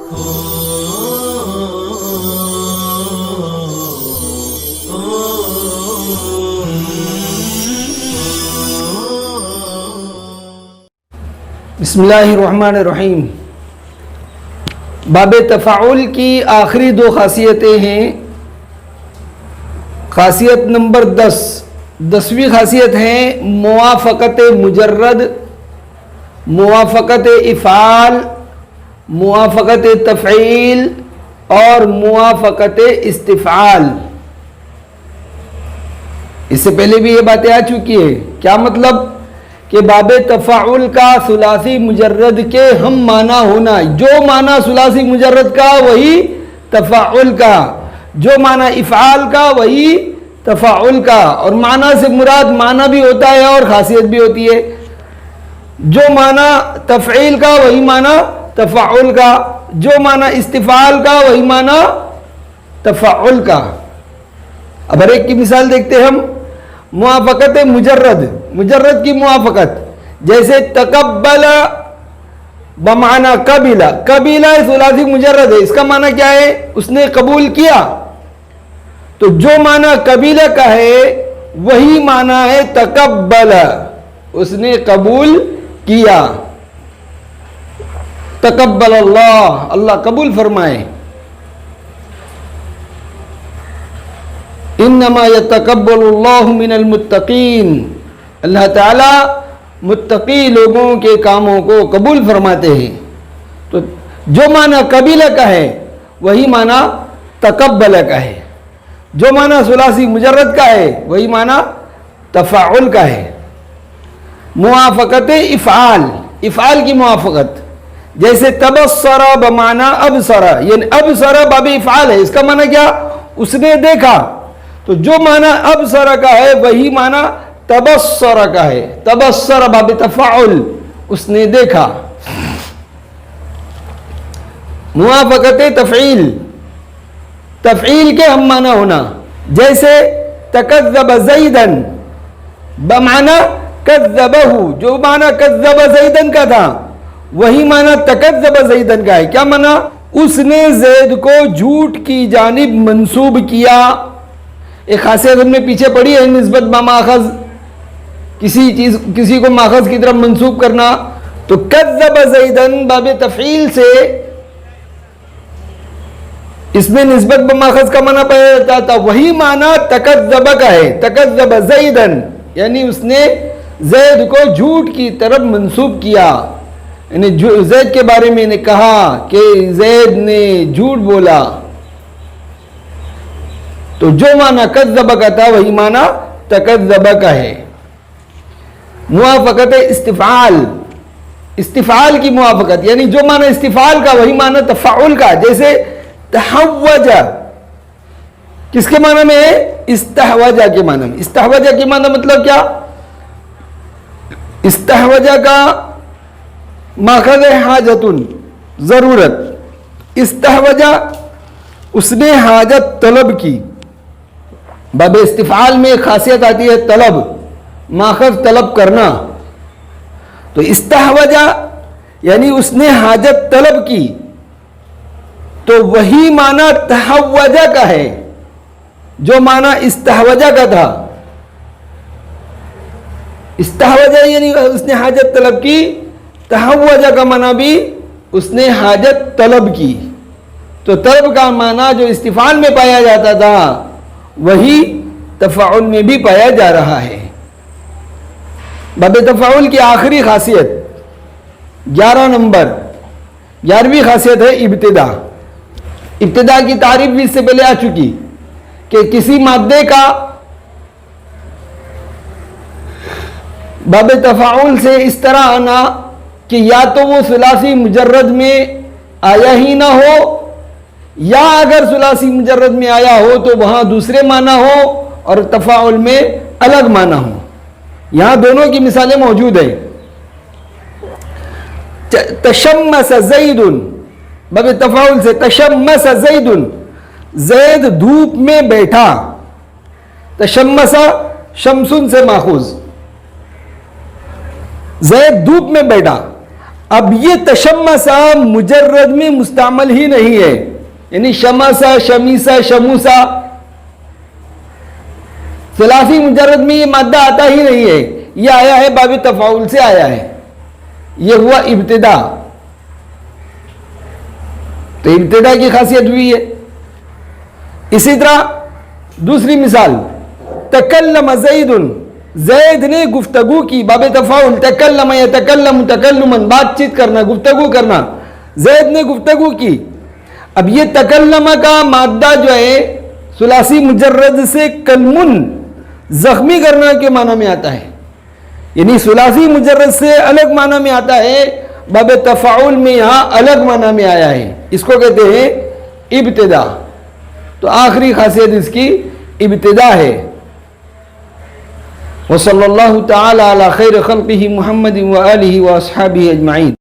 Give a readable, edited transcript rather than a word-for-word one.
بسم اللہ الرحمن الرحیم۔ باب تفاعل کی آخری دو خاصیتیں ہیں۔ خاصیت نمبر 10ویں خاصیت ہے موافقت مجرد، موافقت افعال، موافقت تفعیل اور موافقت استفعال۔ اس سے پہلے بھی یہ باتیں آ چکی ہے۔ کیا مطلب کہ باب تفاعل کا ثلاثی مجرد کے ہم معنی ہونا، جو معنی ثلاثی مجرد کا وہی تفاعل کا، جو معنی افعال کا وہی تفاعل کا، اور معنی سے مراد معنی بھی ہوتا ہے اور خاصیت بھی ہوتی ہے۔ جو معنی تفعیل کا وہی معنی تفاعل کا، جو معنی استفعال کا وہی معنی تفاعل کا۔ اب ہر ایک کی مثال دیکھتے ہیں ہم۔ موافقت مجرد، مجرد کی موافقت، جیسے تقبل بمعنی قبل، قبل ثلاثی مجرد ہے، اس کا معنی کیا ہے؟ اس نے قبول کیا۔ تو جو معنی قبیلہ کا ہے وہی معنی ہے تقبل، اس نے قبول کیا۔ تقبل اللہ، اللہ قبول فرمائے۔ انما یتقبل اللہ من المتقین، اللہ تعالیٰ متقی لوگوں کے کاموں کو قبول فرماتے ہیں۔ تو جو معنی قبیلہ کا ہے وہی معنی تقبل کا ہے، جو معنی ثلاثی مجرد کا ہے وہی معنی تفاعل کا ہے۔ موافقت افعال، افعال کی موافقت، جیسے تبصر بمعنی ابصر، یعنی ابصر باب افعال ہے، اس کا معنی کیا؟ اس نے دیکھا۔ تو جو معنی ابصر کا ہے وہی معنی تبصر کا ہے، تبصر باب تفاعل، اس نے دیکھا۔ موافقت تفعیل، تفعیل کے ہم معنی ہونا، جیسے تکذب زیدن بمعنی کذبہ، جو معنی کذب زیدن کا تھا وہی معنی تکذب زیدن کا ہے۔ کیا معنی؟ اس نے زید کو جھوٹ کی جانب منسوب کیا۔ ایک خاصیت ہم نے پیچھے پڑھی ہے، نسبت بماخذ، کسی کو ماخذ کی طرف منسوب کرنا۔ تو کذب زیدن باب تفعیل سے اس میں نسبت بماخذ کا معنی پایا جاتا تھا، وہی معنی تکذب کا ہے، تکذب زیدن، یعنی اس نے زید کو جھوٹ کی طرف منسوب کیا، یعنی زید کے بارے میں نے کہا کہ زید نے جھوٹ بولا۔ تو جو معنی کذب کا تھا وہی معنی تکذب کا ہے۔ موافقت استفعال، استفعال کی موافقت، یعنی جو معنی استفعال کا وہی معنی تفاعل کا، جیسے تحوج، کس کے معنی میں ہے؟ استحوجہ کے معنی میں۔ استحوجہ کے معنی مطلب کیا؟ استحوجہ کا ماخذ ہے حاجتن، ضرورت۔ استحوجہ، اس نے حاجت طلب کی۔ باب استفعال میں خاصیت آتی ہے طلب، ماخذ طلب کرنا۔ تو استحوجہ یعنی اس نے حاجت طلب کی، تو وہی معنی تحوجہ کا ہے جو معنی استحوجہ کا تھا۔ استحوجہ یعنی اس نے حاجت طلب کی، تحوجہ کا معنی بھی اس نے حاجت طلب کی۔ تو طلب کا معنی جو استفعال میں پایا جاتا تھا وہی تفاعل میں بھی پایا جا رہا ہے۔ باب تفاعل کی آخری خاصیت 11 نمبر، 11ویں خاصیت ہے ابتدا۔ ابتدا کی تعریف بھی اس سے پہلے آ چکی کہ کسی مادے کا باب تفاعل سے اس طرح آنا کہ یا تو وہ ثلاثی مجرد میں آیا ہی نہ ہو، یا اگر ثلاثی مجرد میں آیا ہو تو وہاں دوسرے معنی ہو اور تفاعل میں الگ معنی ہو۔ یہاں دونوں کی مثالیں موجود ہیں۔ تشمس زید، باب تفاعل سے تشمس زید، زید دھوپ میں بیٹھا۔ تشمس شمسن سے ماخوذ، زید دھوپ میں بیٹھا۔ اب یہ تشمسا مجرد میں مستعمل ہی نہیں ہے، یعنی شمسا شمیسا شموسا ثلاثی مجرد میں یہ مادہ آتا ہی نہیں ہے، یہ آیا ہے باب تفاعل سے آیا ہے، یہ ہوا ابتدا. تو ابتدا کی خاصیت ہوئی ہے. اسی طرح دوسری مثال، تکلم زید، زید نے گفتگو کی، باب تفاعل، تکلم یتکلم تکلما، بات چیت کرنا، گفتگو کرنا، زید نے گفتگو کی. اب یہ تکلم کا مادہ جو ہے ثلاثی مجرد سے کلمن، زخمی کرنا کے معنی میں آتا ہے، یعنی ثلاثی مجرد سے الگ معنی میں آتا ہے، باب تفاعل میں یہاں الگ معنی میں آیا ہے، اس کو کہتے ہیں ابتدا. تو آخری خاصیت اس کی ابتدا ہے. وصلی اللہ تعالی علی خیر خلقہ محمد وآلہ واصحابہ اجمعین.